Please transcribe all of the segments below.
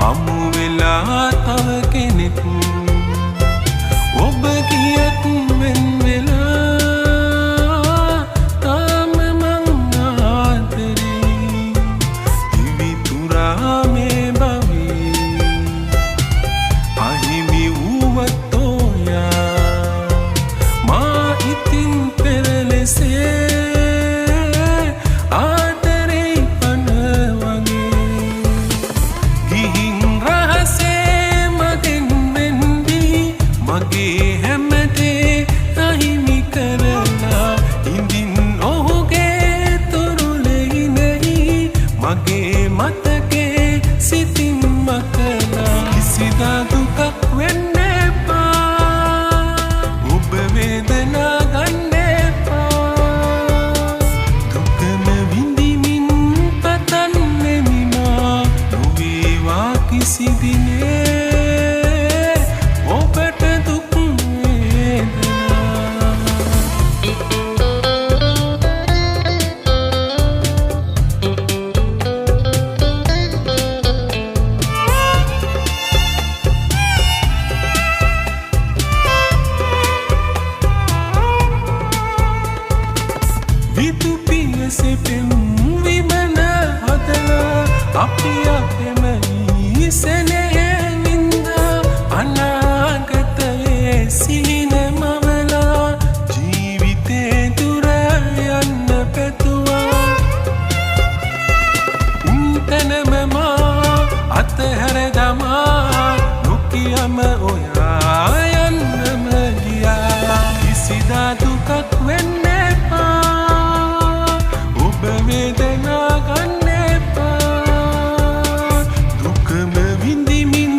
හමු වෙලා තව කෙනෙක් ඔබ කියත් වෙන වෙලා තාම මං ආදරේ දිවිතුරා මේ භවයේ අහිමි වූවත් ඔයා මා ඉතින් පෙර ලෙසේ ආදරේ පන වගේ ගිහින් රහසේ මගෙන් වෙන්දී මගේ හැමදේ අහිමි කරලා ඉඳින් ඔහුගේ තුරුලෙහි නැහි මගේ මතකේ සිතින් මකලා කිසිදා දුකක් වෙන්න එපා ඔබ වේදනා ගන්න එපා දුකම විඳිමින් පතන්නෙමි මා නොවේවා කිසි දිනේ ඔබට දුක් වේදනා විදු පියසේ පෙම් විමන හදලා අපි අපෙම ඉසනේ නින්දා අනාගතයේ සිහින මවලා ජීවිතේ දුර යන්න පැතුවා උන්තනම මා අතහැර දමා නොකියම ඔයා යන්නම ගියා කිසිදා දුකක් වෙන්න එපා ඔබ වේදනා ගන්න එපා දුකම විඳිමින්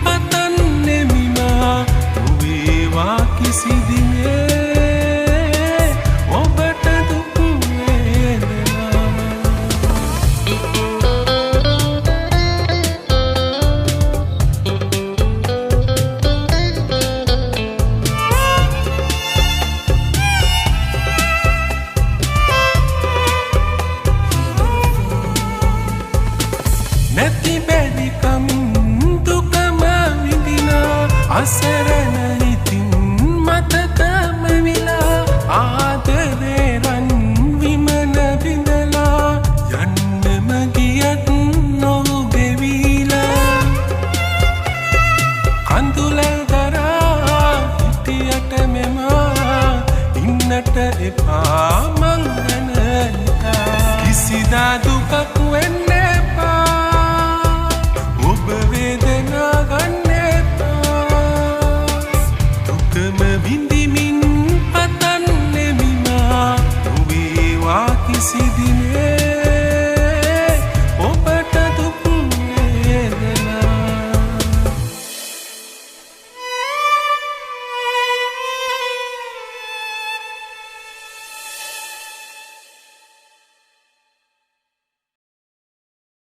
පතන්නෙමි මා නොවේවා කිසි දිනේ ඔබට දුක් වේදනා නැති බැරි කමින් දුකම විඳිනා අසරණ